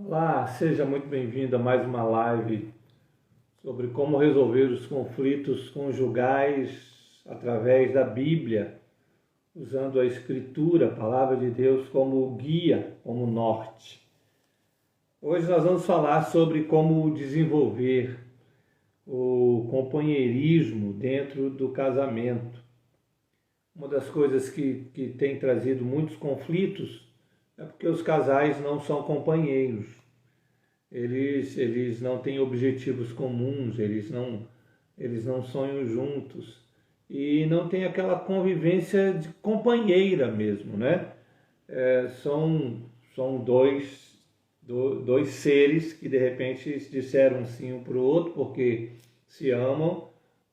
Olá, seja muito bem-vindo a mais uma live sobre como resolver os conflitos conjugais através da Bíblia, usando a Escritura, a Palavra de Deus, como guia, como norte. Hoje nós vamos falar sobre como desenvolver o companheirismo dentro do casamento. Uma das coisas que tem trazido muitos conflitos é porque os casais não são companheiros. Eles não têm objetivos comuns, eles não sonham juntos e não tem aquela convivência de companheira mesmo, né? São dois seres que de repente disseram sim um para o outro porque se amam,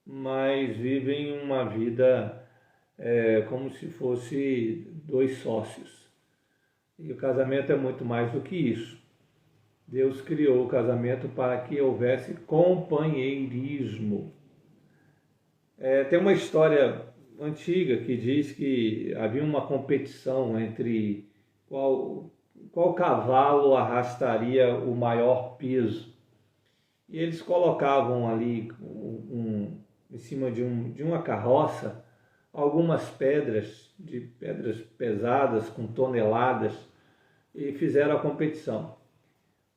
mas vivem uma vida como se fosse dois sócios. E o casamento é muito mais do que isso. Deus criou o casamento para que houvesse companheirismo. Tem uma história antiga que diz que havia uma competição entre qual cavalo arrastaria o maior peso. E eles colocavam ali em cima de uma carroça algumas pedras pesadas com toneladas e fizeram a competição.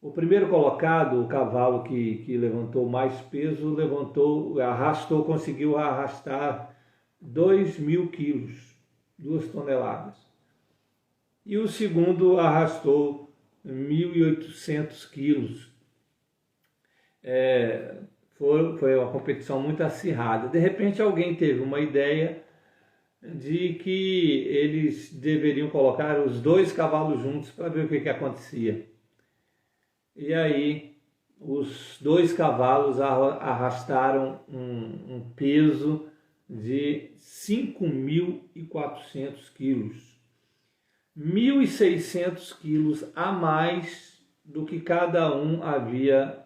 O primeiro colocado, o cavalo que levantou mais peso, conseguiu arrastar 2.000 quilos, 2 toneladas. E o segundo arrastou 1.800 quilos. Foi uma competição muito acirrada. De repente alguém teve uma ideia de que eles deveriam colocar os dois cavalos juntos para ver o que acontecia. E aí os dois cavalos arrastaram um peso de 5.400 quilos. 1.600 quilos a mais do que cada um havia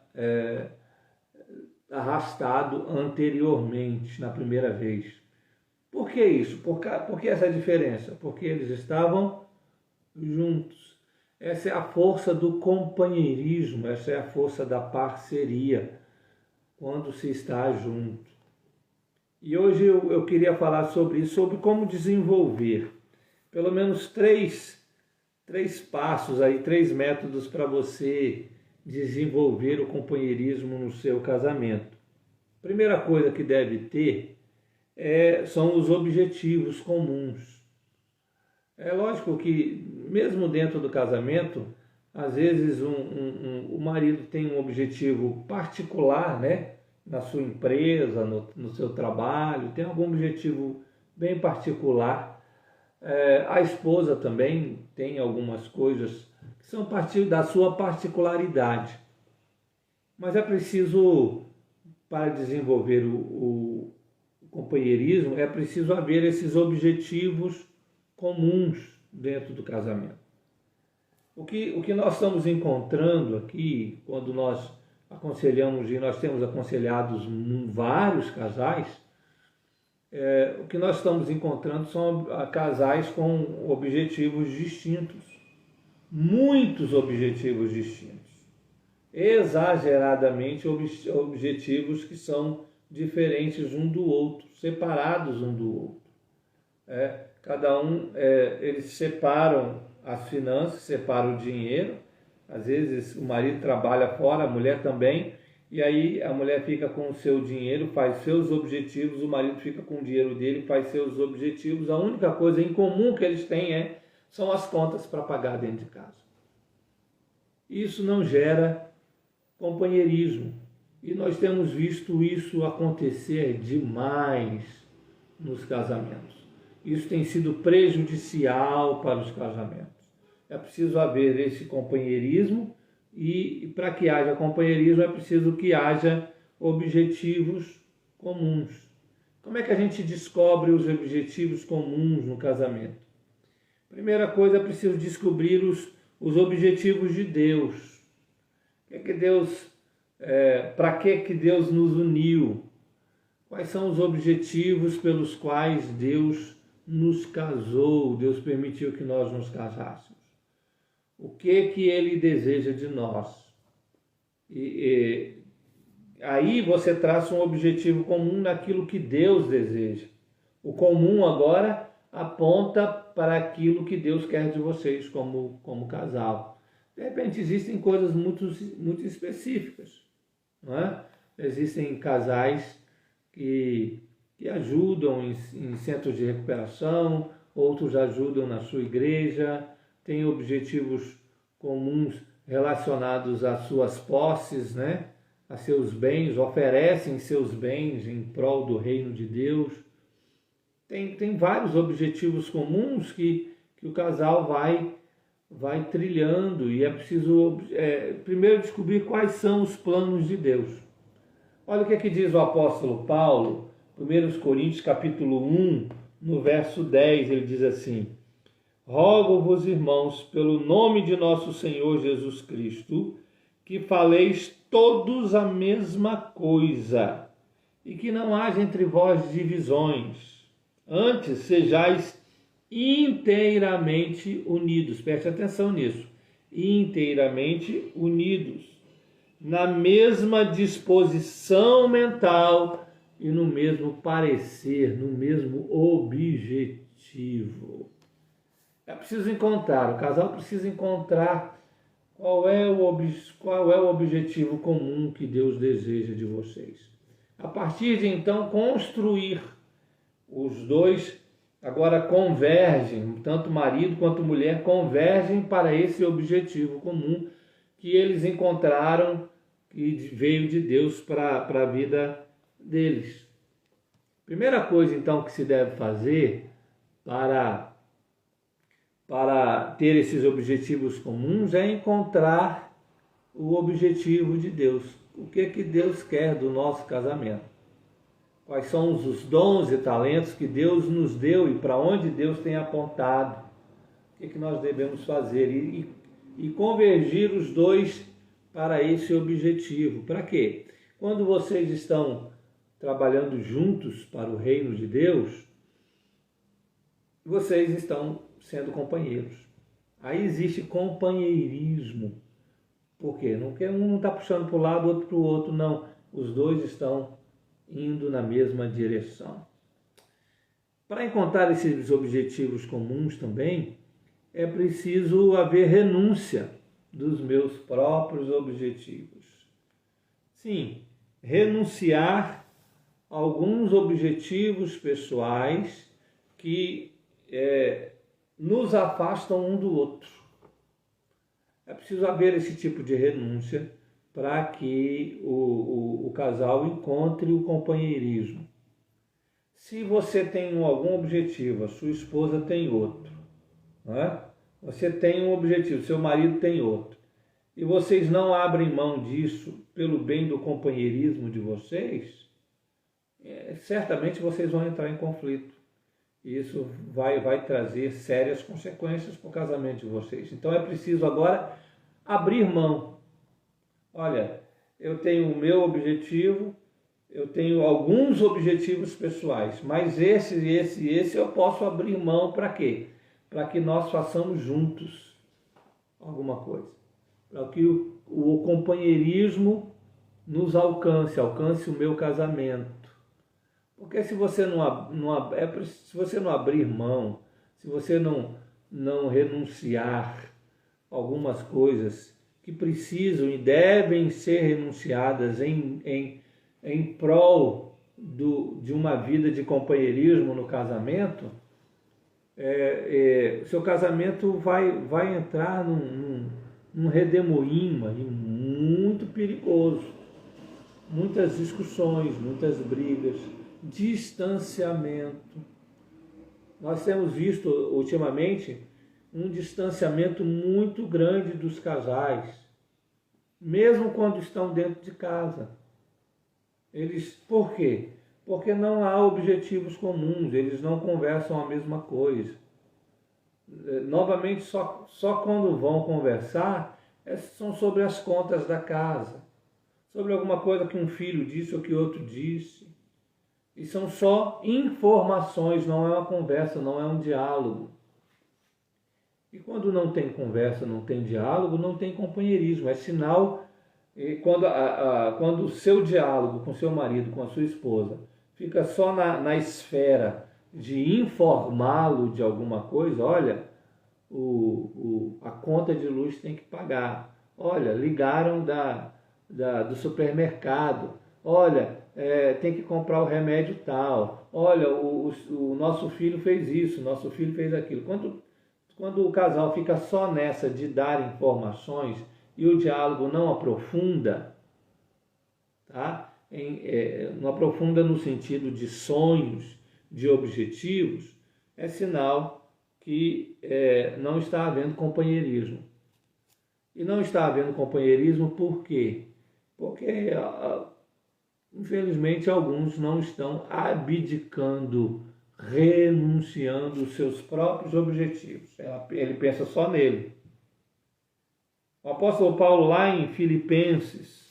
arrastado anteriormente, na primeira vez. Por que isso? Por que essa diferença? Porque eles estavam juntos. Essa é a força do companheirismo, essa é a força da parceria, quando se está junto. E hoje eu queria falar sobre isso, sobre como desenvolver pelo menos três passos, três métodos para você desenvolver o companheirismo no seu casamento. Primeira coisa que deve ter são os objetivos comuns. É lógico que, mesmo dentro do casamento, às vezes o marido tem um objetivo particular, né? Na sua empresa, no seu trabalho, tem algum objetivo bem particular. A esposa também tem algumas coisas que são da sua particularidade. Mas é preciso, para desenvolver o companheirismo, é preciso haver esses objetivos comuns dentro do casamento. O que nós estamos encontrando aqui, quando nós aconselhamos, e nós temos aconselhado vários casais, o que nós estamos encontrando são casais com objetivos distintos, muitos objetivos distintos, exageradamente objetivos que são diferentes um do outro, separados um do outro. Cada um, eles separam as finanças, separam o dinheiro. Às vezes o marido trabalha fora, a mulher também, e aí a mulher fica com o seu dinheiro, faz seus objetivos, o marido fica com o dinheiro dele, faz seus objetivos. A única coisa em comum que eles têm são as contas para pagar dentro de casa. Isso não gera companheirismo. E nós temos visto isso acontecer demais nos casamentos. Isso tem sido prejudicial para os casamentos. É preciso haver esse companheirismo e para que haja companheirismo é preciso que haja objetivos comuns. Como é que a gente descobre os objetivos comuns no casamento? Primeira coisa, é preciso descobrir os objetivos de Deus. Para que Deus nos uniu? Quais são os objetivos pelos quais Deus nos casou, Deus permitiu que nós nos casássemos? o que ele deseja de nós. Aí você traça um objetivo comum naquilo que Deus deseja. O comum agora aponta para aquilo que Deus quer de vocês como casal. De repente existem coisas muito específicas, não é? Existem casais que ajudam em centros de recuperação, outros ajudam na sua igreja, têm objetivos comuns relacionados às suas posses, né? A seus bens, oferecem seus bens em prol do reino de Deus. Tem vários objetivos comuns que o casal vai trilhando, e é preciso primeiro descobrir quais são os planos de Deus. Olha o que diz o apóstolo Paulo, 1 Coríntios capítulo 1, no verso 10, ele diz assim: rogo-vos, irmãos, pelo nome de nosso Senhor Jesus Cristo, que faleis todos a mesma coisa, e que não haja entre vós divisões. Antes, sejais inteiramente unidos. Preste atenção nisso. Inteiramente unidos, na mesma disposição mental e no mesmo parecer, no mesmo objetivo. É preciso encontrar, o casal precisa encontrar qual é o objetivo comum que Deus deseja de vocês. A partir de então, construir. Os dois agora convergem, tanto marido quanto mulher convergem para esse objetivo comum que eles encontraram, que veio de Deus para a vida deles. Primeira coisa, então, que se deve fazer para ter esses objetivos comuns é encontrar o objetivo de Deus. O que Deus quer do nosso casamento? Quais são os dons e talentos que Deus nos deu e para onde Deus tem apontado? O que nós devemos fazer? E convergir os dois para esse objetivo. Para quê? Quando vocês estão trabalhando juntos para o reino de Deus, vocês estão sendo companheiros. Aí existe companheirismo. Por quê? Não que um não está puxando para o lado, outro para o outro, não. Os dois estão indo na mesma direção. Para encontrar esses objetivos comuns também, é preciso haver renúncia dos meus próprios objetivos. Sim, renunciar a alguns objetivos pessoais que nos afastam um do outro. É preciso haver esse tipo de renúncia para que o casal encontre o companheirismo. Se você tem algum objetivo, a sua esposa tem outro, não é? Você tem um objetivo, seu marido tem outro, e vocês não abrem mão disso pelo bem do companheirismo de vocês, certamente vocês vão entrar em conflito. Isso vai trazer sérias consequências para o casamento de vocês. Então é preciso agora abrir mão. Olha, eu tenho o meu objetivo, eu tenho alguns objetivos pessoais, mas esse eu posso abrir mão para quê? Para que nós façamos juntos alguma coisa. Para que o companheirismo nos alcance o meu casamento. Porque se você se você não abrir mão, se você não renunciar a algumas coisas que precisam e devem ser renunciadas em prol de uma vida de companheirismo no casamento, seu casamento vai entrar num redemoinho aí muito perigoso. Muitas discussões, muitas brigas, distanciamento. Nós temos visto ultimamente um distanciamento muito grande dos casais, mesmo quando estão dentro de casa. Por quê? Porque não há objetivos comuns, eles não conversam a mesma coisa. Novamente, só quando vão conversar, são sobre as contas da casa, sobre alguma coisa que um filho disse ou que outro disse. E são só informações, não é uma conversa, não é um diálogo. E quando não tem conversa, não tem diálogo, não tem companheirismo. É sinal, quando o seu diálogo com seu marido, com a sua esposa, fica só na esfera de informá-lo de alguma coisa, olha, a conta de luz tem que pagar. Olha, ligaram do supermercado. Olha, tem que comprar o remédio tal. Olha, o nosso filho fez isso, nosso filho fez aquilo. Quando o casal fica só nessa de dar informações e o diálogo não aprofunda, tá? Não aprofunda no sentido de sonhos, de objetivos, é sinal que não está havendo companheirismo. E não está havendo companheirismo por quê? Porque, infelizmente, alguns não estão abdicando, renunciando os seus próprios objetivos. Ele pensa só nele. O apóstolo Paulo, lá em Filipenses,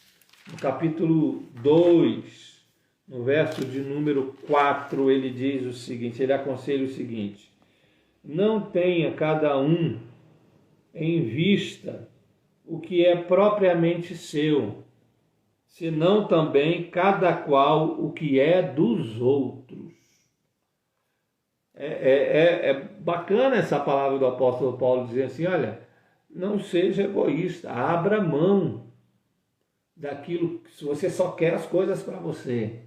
no capítulo 2, no verso de número 4, ele diz o seguinte, ele aconselha o seguinte: não tenha cada um em vista o que é propriamente seu, senão também cada qual o que é dos outros. É bacana essa palavra do apóstolo Paulo dizer assim, olha, não seja egoísta, abra mão daquilo, se você só quer as coisas para você.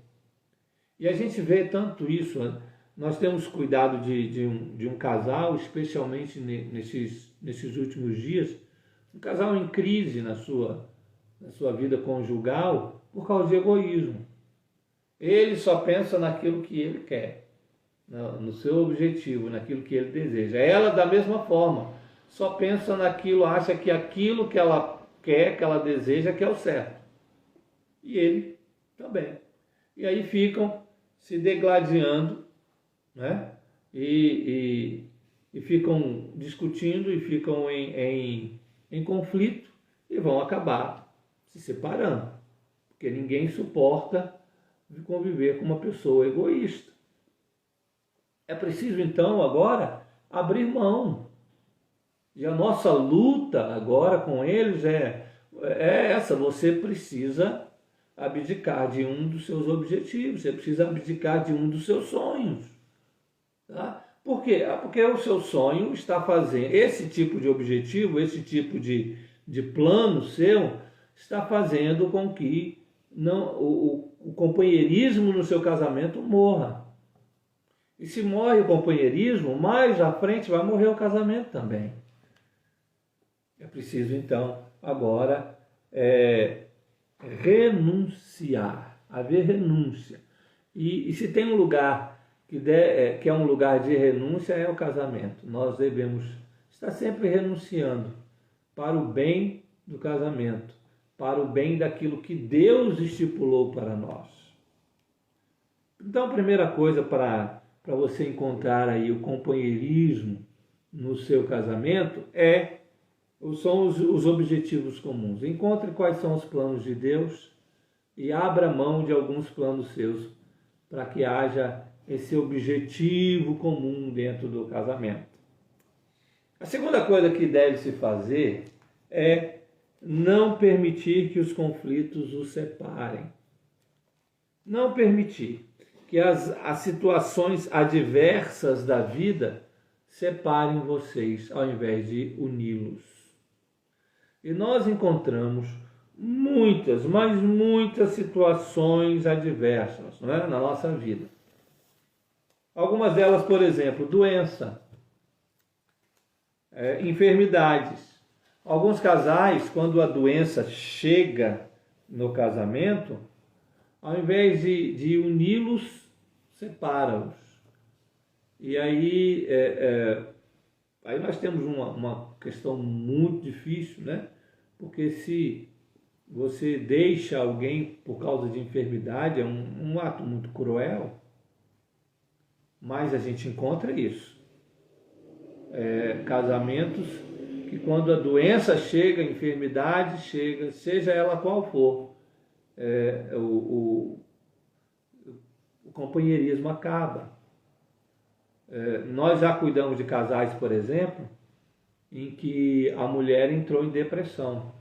E a gente vê tanto isso, né? Nós temos cuidado de um casal, especialmente nesses últimos dias, um casal em crise na sua vida conjugal por causa de egoísmo. Ele só pensa naquilo que ele quer, no seu objetivo, naquilo que ele deseja. Ela, da mesma forma, só pensa naquilo, acha que aquilo que ela quer, que ela deseja, que é o certo. E ele também. E aí ficam se degladiando, né? E ficam discutindo e ficam em conflito e vão acabar se separando. Porque ninguém suporta conviver com uma pessoa egoísta. É preciso, então, agora, abrir mão. E a nossa luta agora com eles é essa. Você precisa abdicar de um dos seus objetivos. Você precisa abdicar de um dos seus sonhos. Tá? Por quê? Porque o seu sonho está fazendo, esse tipo de objetivo, esse tipo de plano seu, está fazendo com que o companheirismo no seu casamento morra. E se morre o companheirismo, mais à frente vai morrer o casamento também. É preciso, então, agora renunciar, haver renúncia. E se tem um lugar que é um lugar de renúncia, é o casamento. Nós devemos estar sempre renunciando para o bem do casamento, para o bem daquilo que Deus estipulou para nós. Então, a primeira coisa para você encontrar aí o companheirismo no seu casamento são os objetivos comuns. Encontre quais são os planos de Deus e abra mão de alguns planos seus para que haja esse objetivo comum dentro do casamento. A segunda coisa que deve se fazer é não permitir que os conflitos os separem. Não permitir que as situações adversas da vida separem vocês, ao invés de uni-los. E nós encontramos muitas, mas muitas situações adversas, não é? Na nossa vida. Algumas delas, por exemplo, doença, enfermidades. Alguns casais, quando a doença chega no casamento, ao invés de uni-los, separa-os. E aí nós temos uma questão muito difícil, né? Porque se você deixa alguém por causa de enfermidade, é um ato muito cruel, mas a gente encontra isso. Casamentos que quando a doença chega, a enfermidade chega, seja ela qual for, o companheirismo acaba. Nós já cuidamos de casais, por exemplo, em que a mulher entrou em depressão,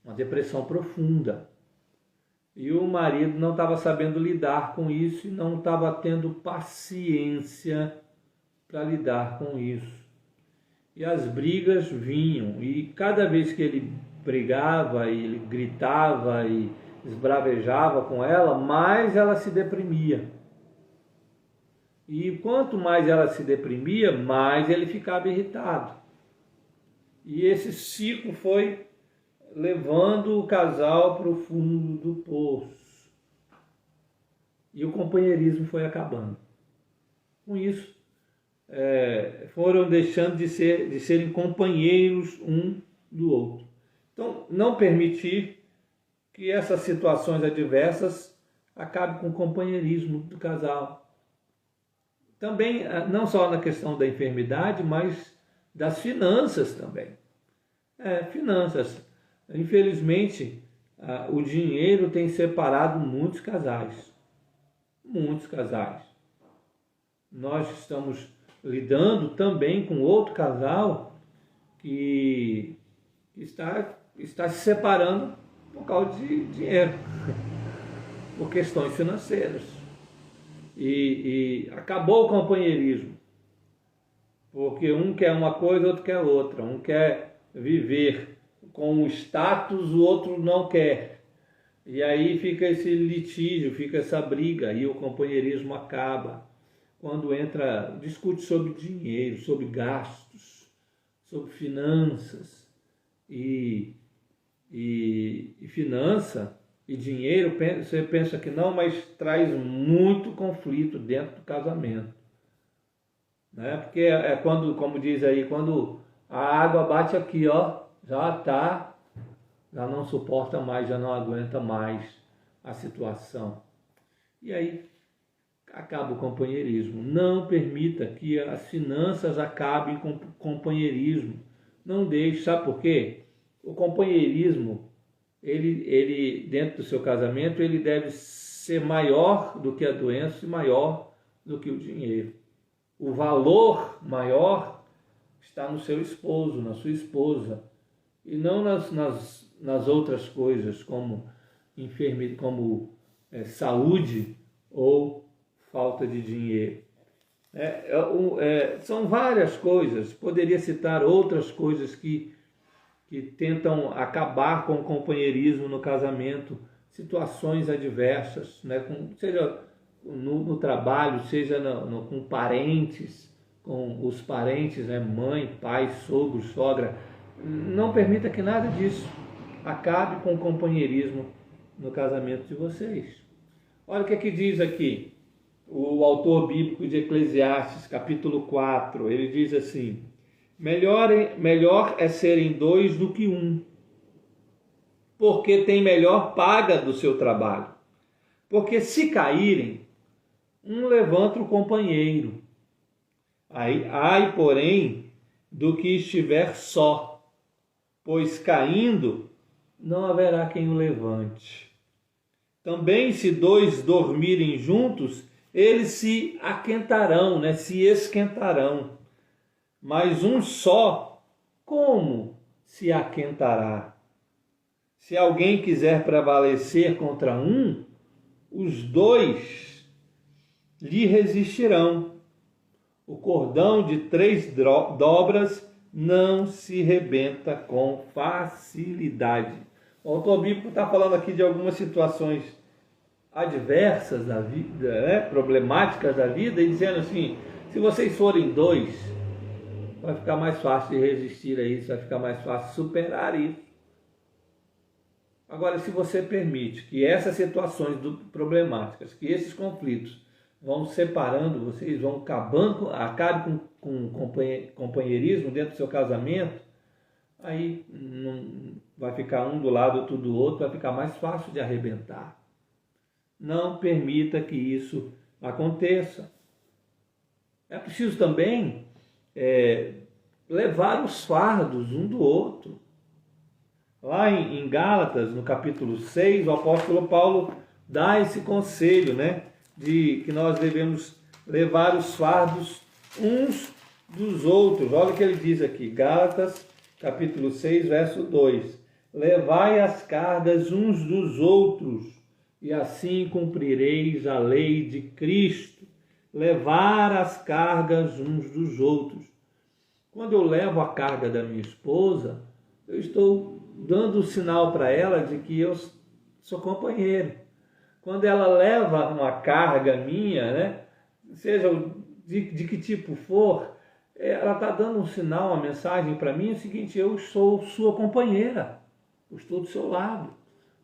uma depressão profunda. E o marido não estava sabendo lidar com isso e não estava tendo paciência para lidar com isso. E as brigas vinham, e cada vez que ele brigava, ele gritava e esbravejava com ela, mais ela se deprimia. E quanto mais ela se deprimia, mais ele ficava irritado. E esse ciclo foi levando o casal para o fundo do poço. E o companheirismo foi acabando. Com isso, foram deixando de serem companheiros um do outro. Então, não permitir que essas situações adversas acabem com o companheirismo do casal. Também, não só na questão da enfermidade, mas das finanças também. Finanças. Infelizmente, o dinheiro tem separado muitos casais. Muitos casais. Nós estamos lidando também com outro casal que está se separando por causa de dinheiro, por questões financeiras. E acabou o companheirismo, porque um quer uma coisa, outro quer outra. Um quer viver com o status, o outro não quer. E aí fica esse litígio, fica essa briga, e o companheirismo acaba. Quando discute sobre dinheiro, sobre gastos, sobre finanças. E finança e dinheiro, você pensa que não, mas traz muito conflito dentro do casamento. Né? Porque quando, como diz aí, quando a água bate aqui, ó, já não suporta mais, já não aguenta mais a situação. E aí acaba o companheirismo. Não permita que as finanças acabem com o companheirismo. Não deixe, sabe por quê? O companheirismo, ele dentro do seu casamento, ele deve ser maior do que a doença e maior do que o dinheiro. O valor maior está no seu esposo, na sua esposa, e não nas outras coisas, como saúde ou falta de dinheiro. São várias coisas, poderia citar outras coisas que tentam acabar com o companheirismo no casamento, situações adversas, né? Seja no trabalho, seja com parentes, com os parentes, né? Mãe, pai, sogro, sogra. Não permita que nada disso acabe com o companheirismo no casamento de vocês. Olha o que diz aqui o autor bíblico de Eclesiastes, capítulo 4, ele diz assim: melhor é serem dois do que um, porque tem melhor paga do seu trabalho. Porque se caírem, um levanta o companheiro. Ai, porém, do que estiver só, pois caindo, não haverá quem o levante. Também se dois dormirem juntos, eles se aquentarão, né? Se esquentarão. Mas um só, como se aquentará? Se alguém quiser prevalecer contra um, os dois lhe resistirão. O cordão de 3 dobras não se rebenta com facilidade. O autor bíblico está falando aqui de algumas situações adversas da vida, né? Problemáticas da vida, e dizendo assim: se vocês forem dois, vai ficar mais fácil de resistir a isso, vai ficar mais fácil superar isso. Agora, se você permite que essas situações problemáticas, que esses conflitos vão separando vocês, vão acabe com companheirismo dentro do seu casamento, aí não vai ficar um do lado, outro do outro, vai ficar mais fácil de arrebentar. Não permita que isso aconteça. É preciso também levar os fardos um do outro. Lá em Gálatas, no capítulo 6, o apóstolo Paulo dá esse conselho, né, de que nós devemos levar os fardos uns dos outros. Olha o que ele diz aqui, Gálatas, capítulo 6, verso 2. Levai as cargas uns dos outros, e assim cumprireis a lei de Cristo. Levar as cargas uns dos outros. Quando eu levo a carga da minha esposa, eu estou dando o sinal para ela de que eu sou companheiro. Quando ela leva uma carga minha, né, seja de que tipo for, ela está dando um sinal, uma mensagem para mim, é o seguinte: eu sou sua companheira, eu estou do seu lado.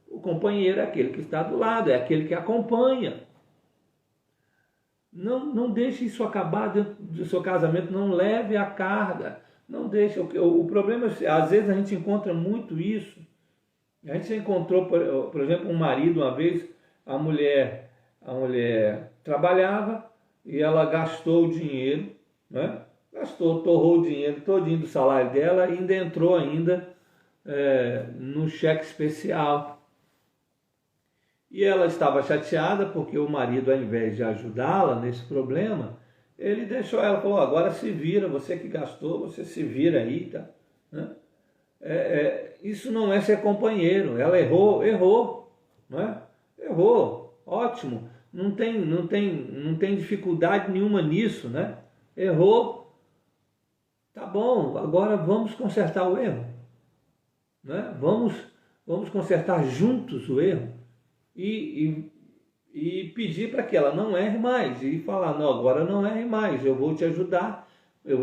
O companheiro é aquele que está do lado, é aquele que acompanha. Não deixe isso acabar dentro do seu casamento, não leve a carga, não deixe. O problema é, às vezes a gente encontra muito isso. A gente já encontrou, por exemplo, um marido uma vez, a mulher trabalhava e ela gastou o dinheiro, né? Torrou o dinheiro todinho do salário dela e ainda entrou no cheque especial. E ela estava chateada porque o marido, ao invés de ajudá-la nesse problema, ele deixou ela, falou: agora se vira, você que gastou, você se vira aí, tá? Né? Isso não é ser companheiro. Ela errou, não é? Errou, ótimo, não tem dificuldade nenhuma nisso, né? Errou, tá bom, agora vamos consertar o erro, né? Vamos consertar juntos o erro. E pedir para que ela não erre mais, e falar: não, agora não erre mais, eu vou te ajudar, eu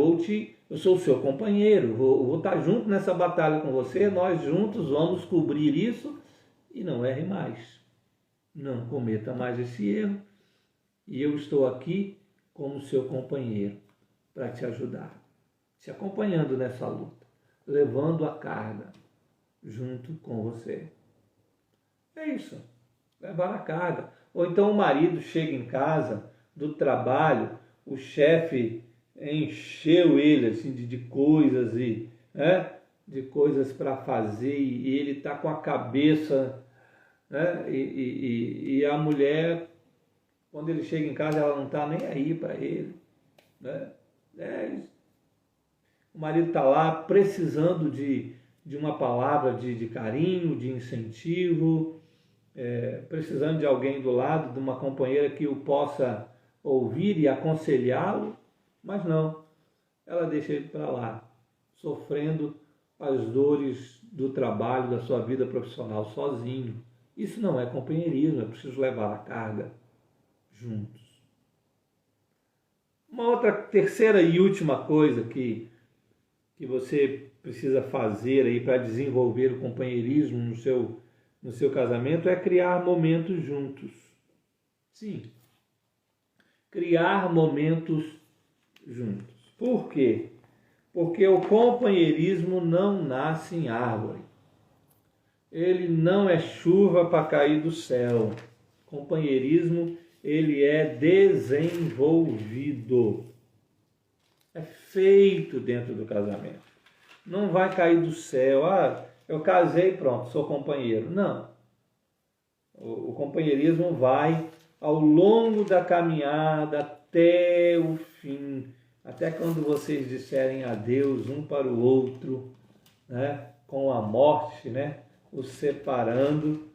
sou o seu companheiro, vou estar junto nessa batalha com você, nós juntos vamos cobrir isso, e não erre mais, não cometa mais esse erro, e eu estou aqui como seu companheiro para te ajudar, te acompanhando nessa luta, levando a carga junto com você. É isso. Levar a carga. Ou então o marido chega em casa do trabalho, o chefe encheu ele assim, de coisas de coisas para fazer, e ele está com a cabeça, né? E a mulher, quando ele chega em casa, ela não está nem aí para ele, né? O marido está lá precisando de uma palavra de carinho, de incentivo, precisando de alguém do lado, de uma companheira que o possa ouvir e aconselhá-lo, mas não, ela deixa ele para lá, sofrendo as dores do trabalho, da sua vida profissional sozinho. Isso não é companheirismo, é preciso levar a carga juntos. Uma outra, terceira e última coisa que você precisa fazer aí para desenvolver o companheirismo no seu casamento é criar momentos juntos. Sim, criar momentos juntos. Por quê? Porque o companheirismo não nasce em árvore. Ele não é chuva para cair do céu. Companheirismo, ele é desenvolvido. É feito dentro do casamento. Não vai cair do céu. Eu casei, pronto, sou companheiro. Não. O companheirismo vai ao longo da caminhada até o fim. Até quando vocês disserem adeus um para o outro, né? Com a morte, né? Os separando,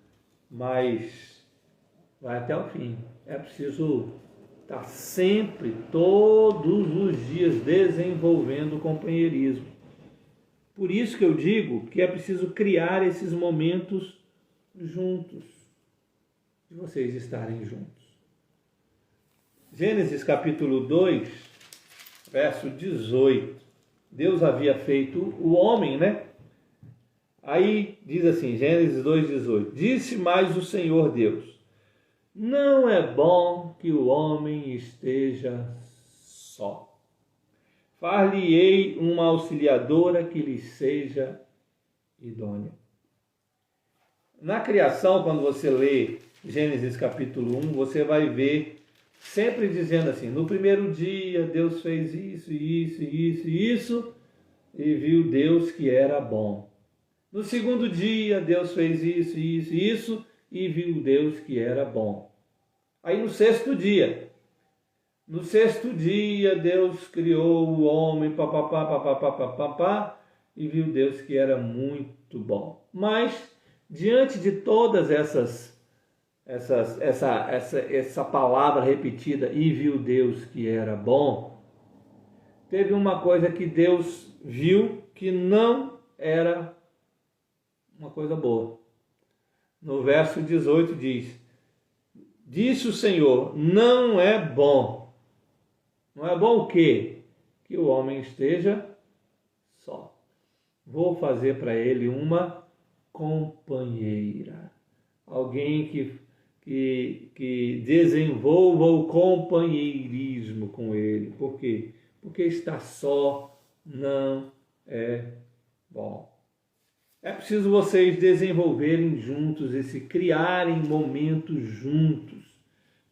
mas vai até o fim. É preciso estar sempre, todos os dias, desenvolvendo o companheirismo. Por isso que eu digo que é preciso criar esses momentos juntos, de vocês estarem juntos. Gênesis capítulo 2, verso 18. Deus havia feito o homem, né? Aí diz assim, Gênesis 2,18. Disse mais o Senhor Deus: não é bom que o homem esteja só. Far-lhe-ei uma auxiliadora que lhe seja idônea. Na criação, quando você lê Gênesis capítulo 1, você vai ver sempre dizendo assim: no primeiro dia Deus fez isso, e viu Deus que era bom. No segundo dia Deus fez isso, e viu Deus que era bom. Aí no sexto dia, No sexto dia, Deus criou o homem, papapá, papapá, papapá, e viu Deus que era muito bom. Mas, diante de todas essa palavra repetida, e viu Deus que era bom, teve uma coisa que Deus viu que não era uma coisa boa. No verso 18 diz: disse o Senhor, não é bom. Não é bom o quê? Que o homem esteja só. Vou fazer para ele uma companheira. Alguém que desenvolva o companheirismo com ele. Por quê? Porque estar só não é bom. É preciso vocês desenvolverem juntos, criarem momentos juntos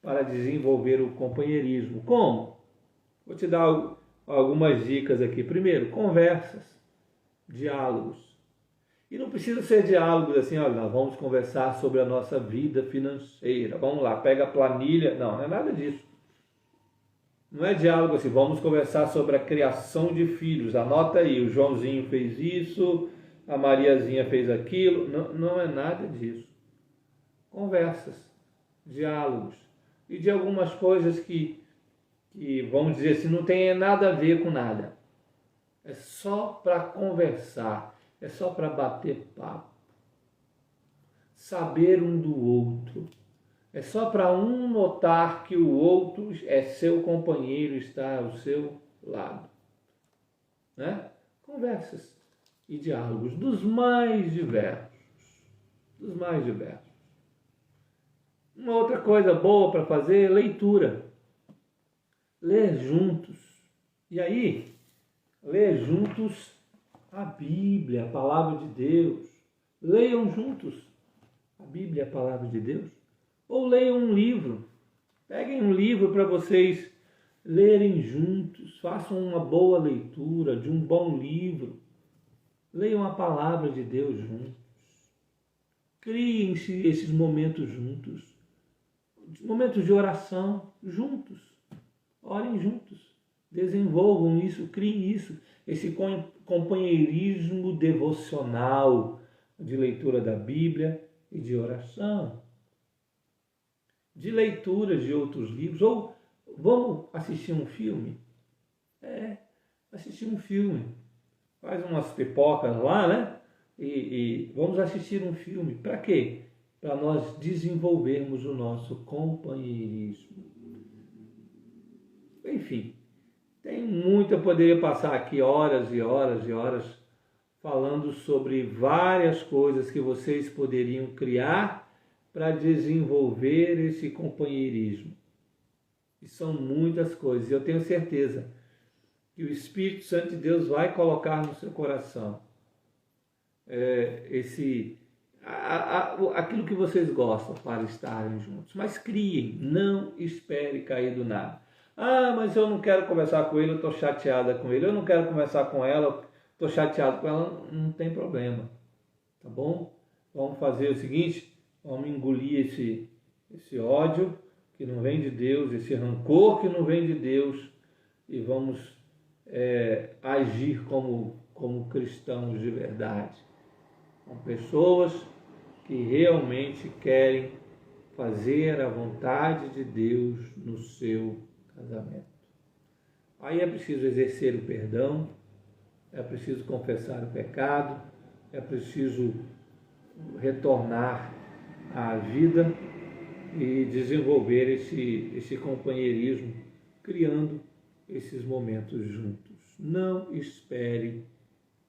para desenvolver o companheirismo. Como? Vou te dar algumas dicas aqui. Primeiro, conversas, diálogos. E não precisa ser diálogos assim, olha, nós vamos conversar sobre a nossa vida financeira. Vamos lá, pega a planilha. Não, não é nada disso. Não é diálogo assim, vamos conversar sobre a criação de filhos. Anota aí, o Joãozinho fez isso, a Mariazinha fez aquilo. Não, não é nada disso. Conversas, diálogos. E de algumas coisas que vamos dizer assim, não tem nada a ver com nada. É só para conversar, é só para bater papo. Saber um do outro. É só para um notar que o outro é seu companheiro, está ao seu lado. Né? Conversas e diálogos dos mais diversos. Dos mais diversos. Uma outra coisa boa para fazer é leitura. Ler juntos. E aí, ler juntos a Bíblia, a palavra de Deus. Leiam juntos a Bíblia, a palavra de Deus. Ou leiam um livro. Peguem um livro para vocês lerem juntos. Façam uma boa leitura de um bom livro. Leiam a palavra de Deus juntos. Criem esses momentos juntos. Momentos de oração juntos. Orem juntos. Desenvolvam isso, criem isso. Esse companheirismo devocional de leitura da Bíblia e de oração. De leituras de outros livros. Ou vamos assistir um filme? Assistir um filme. Faz umas pipocas lá, né? E vamos assistir um filme. Para quê? Para nós desenvolvermos o nosso companheirismo. Enfim, tem muito, eu poderia passar aqui horas e horas e horas falando sobre várias coisas que vocês poderiam criar para desenvolver esse companheirismo. E são muitas coisas. Eu tenho certeza que o Espírito Santo de Deus vai colocar no seu coração aquilo que vocês gostam para estarem juntos. Mas criem, não espere cair do nada. Ah, mas eu não quero conversar com ele, eu estou chateada com ele. Eu não quero conversar com ela, estou chateado com ela. Não tem problema, tá bom? Vamos fazer o seguinte, vamos engolir esse ódio que não vem de Deus, esse rancor que não vem de Deus, e vamos agir como cristãos de verdade, com pessoas que realmente querem fazer a vontade de Deus no seu casamento. Aí é preciso exercer o perdão, é preciso confessar o pecado, é preciso retornar à vida e desenvolver esse companheirismo, criando esses momentos juntos. Não espere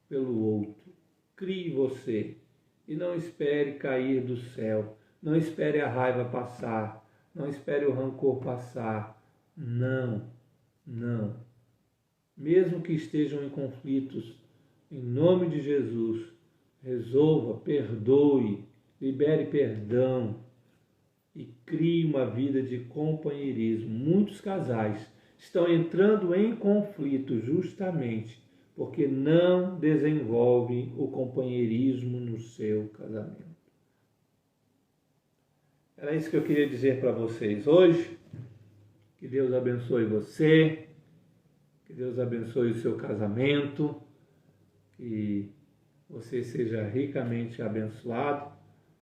pelo outro, crie você e não espere cair do céu, não espere a raiva passar, não espere o rancor passar. Não. Mesmo que estejam em conflitos, em nome de Jesus, resolva, perdoe, libere perdão e crie uma vida de companheirismo. Muitos casais estão entrando em conflito justamente porque não desenvolvem o companheirismo no seu casamento. Era isso que eu queria dizer para vocês hoje. Que Deus abençoe você, que Deus abençoe o seu casamento, que você seja ricamente abençoado